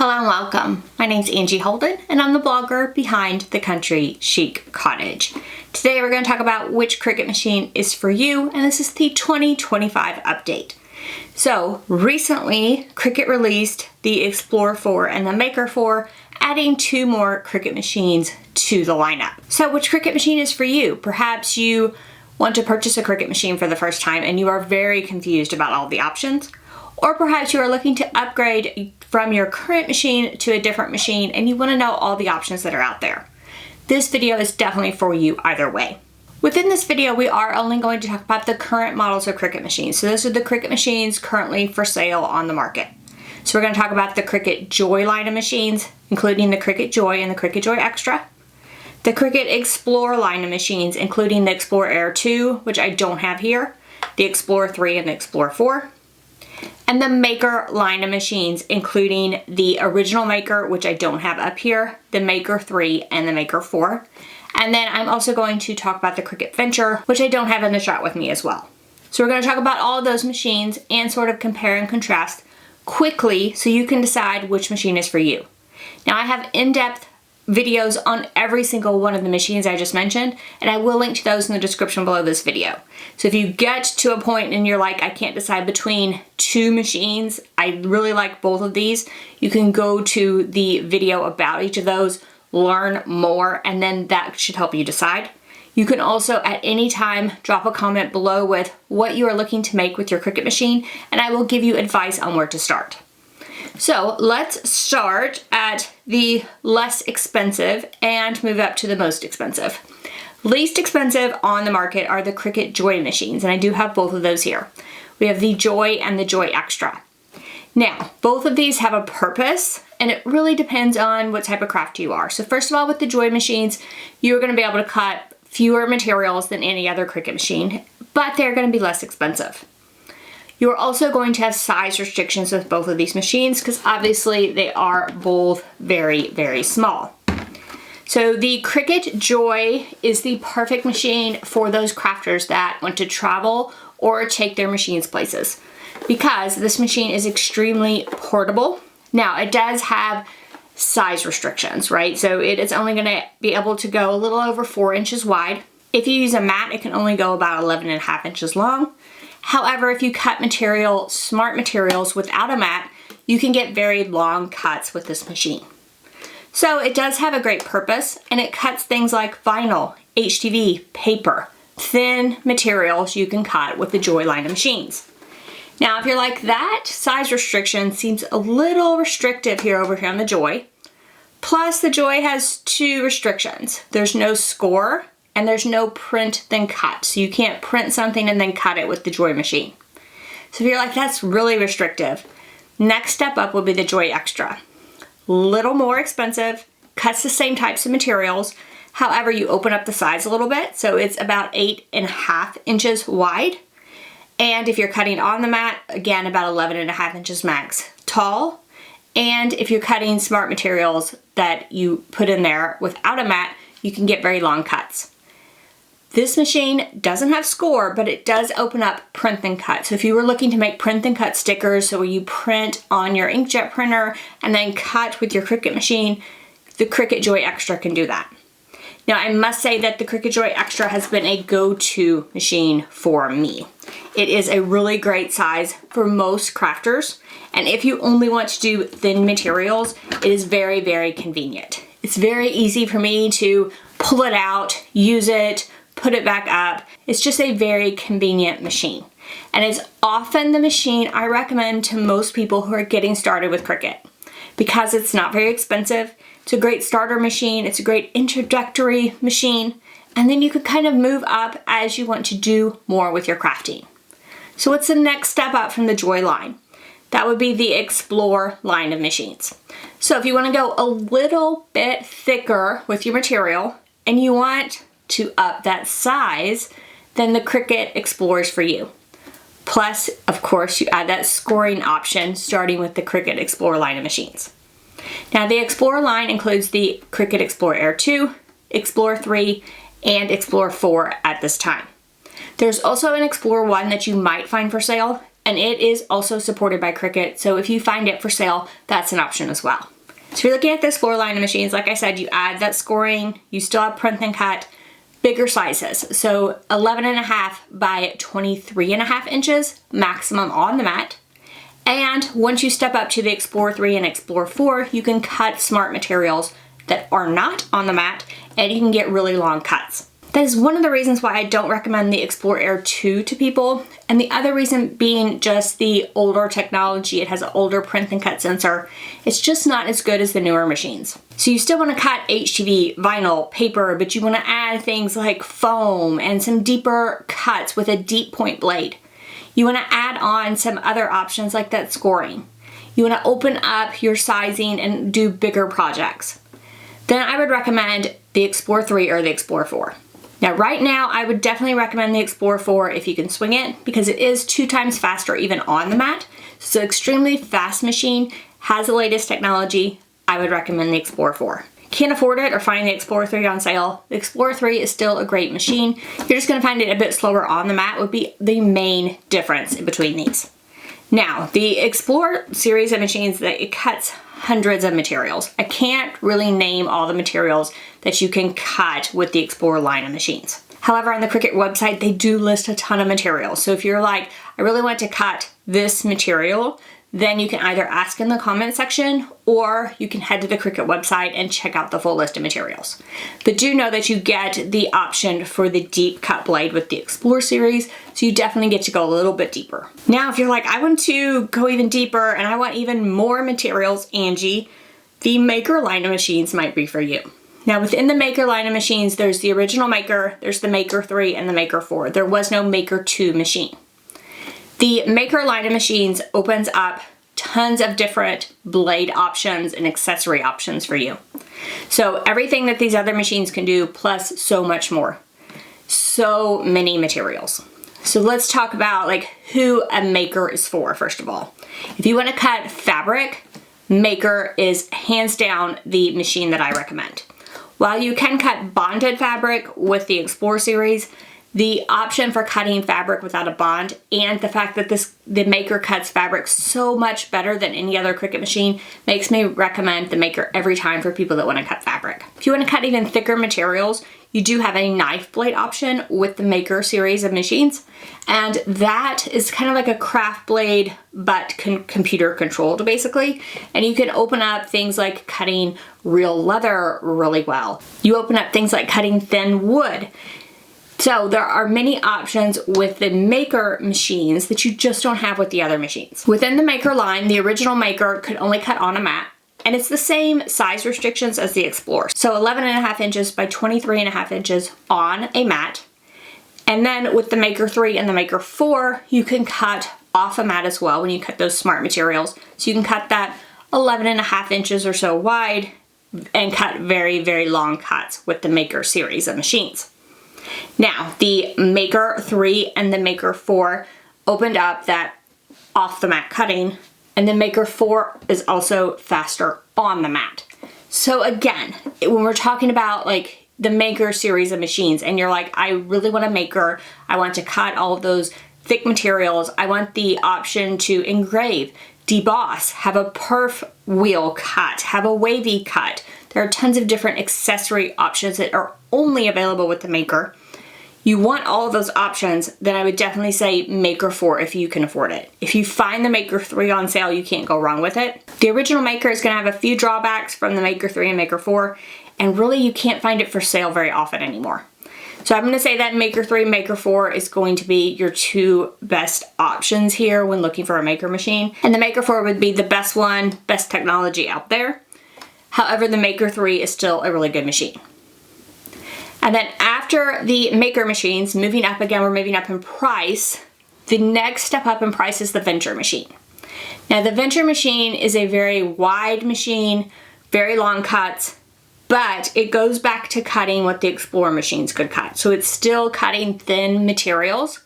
Hello and welcome. My name's Angie Holden and I'm the blogger behind the Country Chic Cottage. Today we're going to talk about which Cricut machine is for you, and this is the 2025 update. So recently Cricut released the Explorer 4 and the Maker 4, adding 2 more Cricut machines to the lineup. So which Cricut machine is for you? Perhaps you want to purchase a Cricut machine for the first time and you are very confused about all the options. Or perhaps you are looking to upgrade from your current machine to a different machine and you want to know all the options that are out there. This video is definitely for you either way. Within this video, we are only going to talk about the current models of Cricut machines. So those are the Cricut machines currently for sale on the market. So we're going to talk about the Cricut Joy line of machines, including the Cricut Joy and the Cricut Joy Extra. The Cricut Explorer line of machines, including the Explorer Air 2, which I don't have here, the Explorer 3 and the Explorer 4. And the Maker line of machines, including the original Maker, which I don't have up here, the Maker 3 and the Maker 4. And then I'm also going to talk about the Cricut Venture, which I don't have in the shot with me as well. So we're going to talk about all of those machines and sort of compare and contrast quickly so you can decide which machine is for you. Now I have in-depth videos on every single one of the machines I just mentioned, and I will link to those in the description below this video. So if you get to a point and you're like, I can't decide between 2 machines, I really like both of these, you can go to the video about each of those, learn more, and then that should help you decide. You can also at any time drop a comment below with what you are looking to make with your Cricut machine, and I will give you advice on where to start. So let's start at the less expensive and move up to the most expensive. Least expensive on the market are the Cricut Joy machines, and I do have both of those here. We have the Joy and the Joy Extra. Now, both of these have a purpose, and it really depends on what type of craft you are. So first of all, with the Joy machines, you're going to be able to cut fewer materials than any other Cricut machine, but they're going to be less expensive. You're also going to have size restrictions with both of these machines because obviously they are both very, very small. So the Cricut Joy is the perfect machine for those crafters that want to travel or take their machines places because this machine is extremely portable. Now it does have size restrictions, right? So it is only going to be able to go a little over 4 inches wide. If you use a mat, it can only go about 11.5 inches long. However, if you cut material, smart materials without a mat, you can get very long cuts with this machine. So it does have a great purpose, and it cuts things like vinyl, HTV, paper, thin materials you can cut with the Joy line of machines. Now, if you're like, that size restriction seems a little restrictive over here on the Joy. Plus, the Joy has 2 restrictions. There's no score, and there's no print then cut. So you can't print something and then cut it with the Joy machine. So if you're like, that's really restrictive, next step up would be the Joy Extra. Little more expensive, cuts the same types of materials. However, you open up the size a little bit. So it's about 8.5 inches wide. And if you're cutting on the mat, again, about 11.5 inches max tall. And if you're cutting smart materials that you put in there without a mat, you can get very long cuts. This machine doesn't have score, but it does open up print and cut. So if you were looking to make print and cut stickers, so you print on your inkjet printer and then cut with your Cricut machine, the Cricut Joy Extra can do that. Now I must say that the Cricut Joy Extra has been a go-to machine for me. It is a really great size for most crafters, and if you only want to do thin materials, it is very, very convenient. It's very easy for me to pull it out, use it, put it back up. It's just a very convenient machine. And it's often the machine I recommend to most people who are getting started with Cricut because it's not very expensive. It's a great starter machine. It's a great introductory machine. And then you could kind of move up as you want to do more with your crafting. So what's the next step up from the Joy line? That would be the Explorer line of machines. So if you want to go a little bit thicker with your material and you want to up that size, then the Cricut Explorer is for you. Plus, of course, you add that scoring option starting with the Cricut Explorer line of machines. Now, the Explorer line includes the Cricut Explorer Air 2, Explorer 3, and Explorer 4 at this time. There's also an Explorer 1 that you might find for sale. and it is also supported by Cricut, so if you find it for sale, that's an option as well. So if you're looking at the Explore line of machines, like I said, you add that scoring, you still have print and cut, bigger sizes. So 11.5 by 23.5 inches maximum on the mat. And once you step up to the Explore 3 and Explore 4, you can cut smart materials that are not on the mat, and you can get really long cuts. That is one of the reasons why I don't recommend the Explore Air 2 to people, and the other reason being just the older technology. It has an older print and cut sensor. It's just not as good as the newer machines. So you still want to cut HTV, vinyl, paper, but you want to add things like foam and some deeper cuts with a deep point blade. You want to add on some other options like that scoring. You want to open up your sizing and do bigger projects. Then I would recommend the Explore 3 or the Explore 4. Now right now I would definitely recommend the Explore 4 if you can swing it, because it is 2 times faster even on the mat. So it's an extremely fast machine, has the latest technology. I would recommend the Explore 4. Can't afford it or find the Explore 3 on sale, the Explore 3 is still a great machine. You're just going to find it a bit slower on the mat would be the main difference between these. Now, the Explore series of machines, that it cuts hundreds of materials. I can't really name all the materials that you can cut with the Explore line of machines. However, on the Cricut website, they do list a ton of materials. So if you're like, I really want to cut this material, then you can either ask in the comment section or you can head to the Cricut website and check out the full list of materials. But do know that you get the option for the deep cut blade with the Explore series, so you definitely get to go a little bit deeper. Now, if you're like, I want to go even deeper and I want even more materials, Angie, the Maker line of machines might be for you. Now within the Maker line of machines, there's the original Maker, there's the Maker 3 and the Maker 4. There was no Maker 2 machine. The Maker line of machines opens up tons of different blade options and accessory options for you. So everything that these other machines can do, plus so much more. So many materials. So let's talk about like who a Maker is for, first of all. If you want to cut fabric, Maker is hands down the machine that I recommend. While you can cut bonded fabric with the Explore series, the option for cutting fabric without a bond and the fact that the Maker cuts fabric so much better than any other Cricut machine makes me recommend the Maker every time for people that want to cut fabric. If you want to cut even thicker materials, you do have a knife blade option with the Maker series of machines, and that is kind of like a craft blade but computer controlled basically, and you can open up things like cutting real leather really well. You open up things like cutting thin wood. So there are many options with the Maker machines that you just don't have with the other machines. Within the Maker line, the original Maker could only cut on a mat, and it's the same size restrictions as the Explore. So 11.5 inches by 23.5 inches on a mat. And then with the Maker 3 and the Maker 4, you can cut off a mat as well when you cut those smart materials. So you can cut that 11.5 inches or so wide and cut very, very long cuts with the Maker series of machines. Now, the Maker 3 and the Maker 4 opened up that off the mat cutting, and the Maker 4 is also faster on the mat. So again, when we're talking about like the Maker series of machines and you're like, I really want a Maker, I want to cut all of those thick materials, I want the option to engrave, deboss, have a perf wheel cut, have a wavy cut. There are tons of different accessory options that are only available with the Maker. You want all of those options, then I would definitely say Maker 4 if you can afford it. If you find the Maker 3 on sale, you can't go wrong with it. The original Maker is going to have a few drawbacks from the Maker 3 and Maker 4, and really you can't find it for sale very often anymore. So I'm going to say that Maker 3 and Maker 4 is going to be your 2 best options here when looking for a Maker machine. And the Maker 4 would be the best one, best technology out there. However, the Maker 3 is still a really good machine. And then after the Maker machines, moving up again, we're moving up in price. The next step up in price is the Venture machine. Now the Venture machine is a very wide machine, very long cuts, but it goes back to cutting what the Explore machines could cut. So it's still cutting thin materials.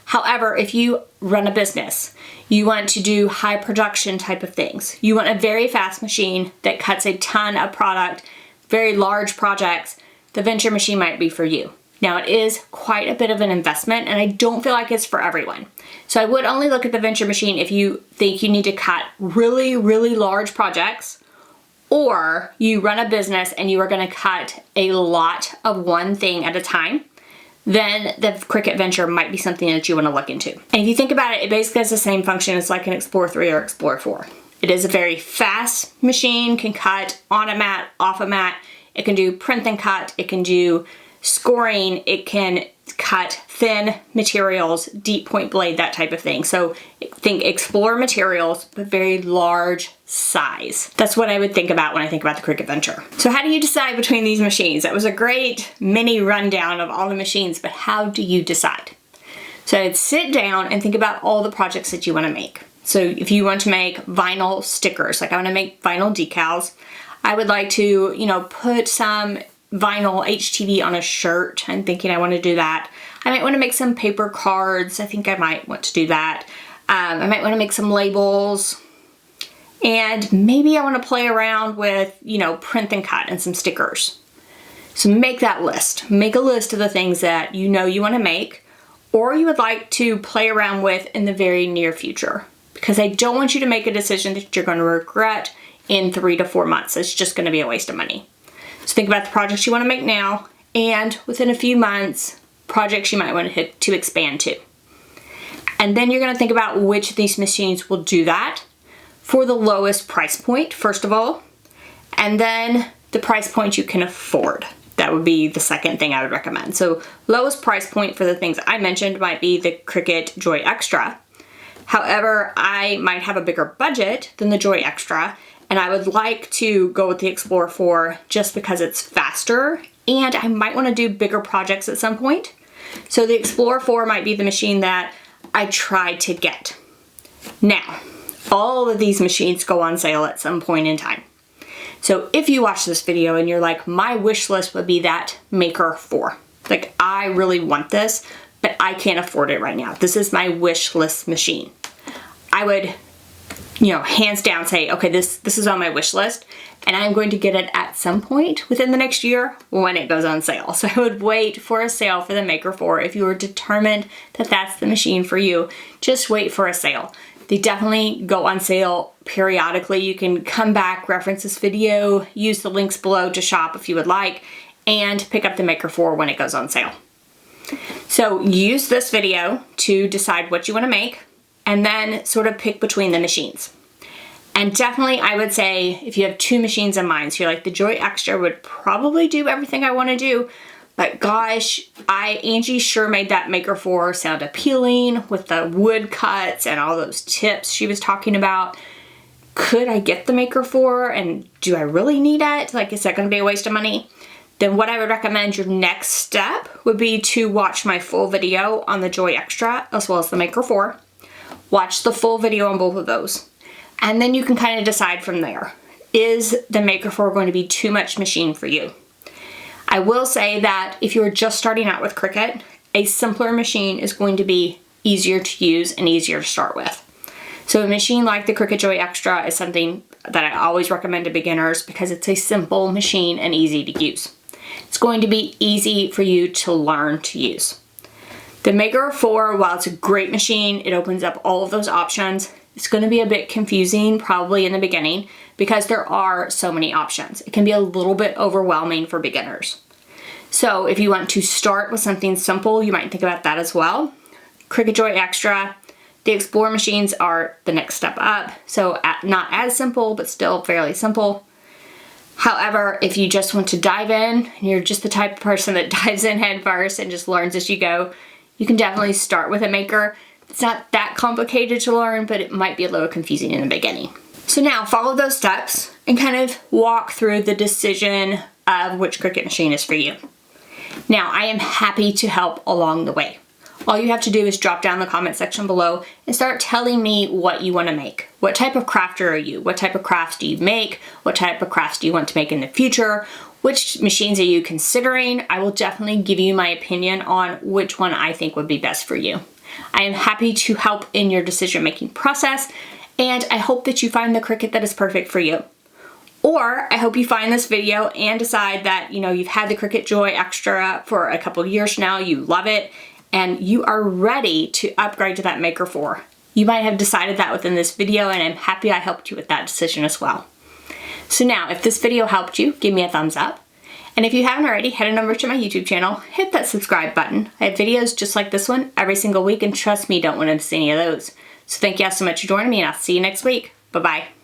However, if you run a business, you want to do high production type of things, you want a very fast machine that cuts a ton of product, very large projects, the Venture machine might be for you. Now it is quite a bit of an investment and I don't feel like it's for everyone. So I would only look at the Venture machine if you think you need to cut really, really large projects, or you run a business and you are going to cut a lot of one thing at a time. Then the Cricut Venture might be something that you want to look into. And if you think about it, it basically has the same function as like an Explorer 3 or Explorer 4. It is a very fast machine, can cut on a mat, off a mat. It can do print and cut. It can do scoring. It can cut thin materials, deep point blade, that type of thing. So think Explorer materials, but very large size. That's what I would think about when I think about the Cricut Venture. So how do you decide between these machines? That was a great mini rundown of all the machines, but how do you decide? So I'd sit down and think about all the projects that you want to make. So if you want to make vinyl stickers, like I want to make vinyl decals, I would like to, put some vinyl HTV on a shirt. I'm thinking I want to do that. I might want to make some paper cards. I think I might want to do that. I might want to make some labels. And maybe I want to play around with, print and cut and some stickers. So make that list. Make a list of the things that you want to make, or you would like to play around with in the very near future. Because I don't want you to make a decision that you're going to regret in 3 to 4 months. It's just going to be a waste of money. So think about the projects you want to make now, and within a few months, projects you might want to expand to. And then you're going to think about which of these machines will do that for the lowest price point, first of all, and then the price point you can afford. That would be the second thing I would recommend. So lowest price point for the things I mentioned might be the Cricut Joy Extra. However, I might have a bigger budget than the Joy Extra, and I would like to go with the Explorer 4 just because it's faster, and I might want to do bigger projects at some point. So the Explorer 4 might be the machine that I try to get. Now, all of these machines go on sale at some point in time. So if you watch this video and you're like, my wish list would be that Maker 4. Like, I really want this, but I can't afford it right now. This is my wish list machine. I would, hands down say, okay, this is on my wish list, and I'm going to get it at some point within the next year when it goes on sale. So I would wait for a sale for the Maker 4. If you were determined that that's the machine for you, just wait for a sale. They definitely go on sale periodically. You can come back, reference this video, use the links below to shop if you would like, and pick up the Maker 4 when it goes on sale. So use this video to decide what you want to make, and then sort of pick between the machines. And definitely I would say if you have 2 machines in mind, so you're like, the Joy Extra would probably do everything I want to do, but gosh, Angie sure made that Maker 4 sound appealing with the wood cuts and all those tips she was talking about. Could I get the Maker 4, and do I really need it? Like, is that going to be a waste of money? Then what I would recommend your next step would be to watch my full video on the Joy Extra as well as the Maker 4. Watch the full video on both of those. And then you can kind of decide from there. Is the Maker 4 going to be too much machine for you? I will say that if you're just starting out with Cricut, a simpler machine is going to be easier to use and easier to start with. So a machine like the Cricut Joy Extra is something that I always recommend to beginners because it's a simple machine and easy to use. It's going to be easy for you to learn to use. The Maker 4, while it's a great machine, it opens up all of those options. It's going to be a bit confusing probably in the beginning because there are so many options. It can be a little bit overwhelming for beginners. So if you want to start with something simple, you might think about that as well. Cricut Joy Extra, the Explorer machines are the next step up. So not as simple, but still fairly simple. However, if you just want to dive in, and you're just the type of person that dives in head first and just learns as you go, you can definitely start with a Maker. It's not that complicated to learn, but it might be a little confusing in the beginning. So now follow those steps and kind of walk through the decision of which Cricut machine is for you. Now, I am happy to help along the way. All you have to do is drop down in the comment section below and start telling me what you want to make. What type of crafter are you? What type of crafts do you make? What type of crafts do you want to make in the future? Which machines are you considering? I will definitely give you my opinion on which one I think would be best for you. I am happy to help in your decision-making process, and I hope that you find the Cricut that is perfect for you. Or I hope you find this video and decide that, you've had the Cricut Joy Extra for a couple years now, you love it, and you are ready to upgrade to that Maker 4. You might have decided that within this video, and I'm happy I helped you with that decision as well. So now, if this video helped you, give me a thumbs up. And if you haven't already, head on over to my YouTube channel, hit that subscribe button. I have videos just like this one every single week, and trust me, you don't want to miss any of those. So thank you all so much for joining me, and I'll see you next week. Bye-bye.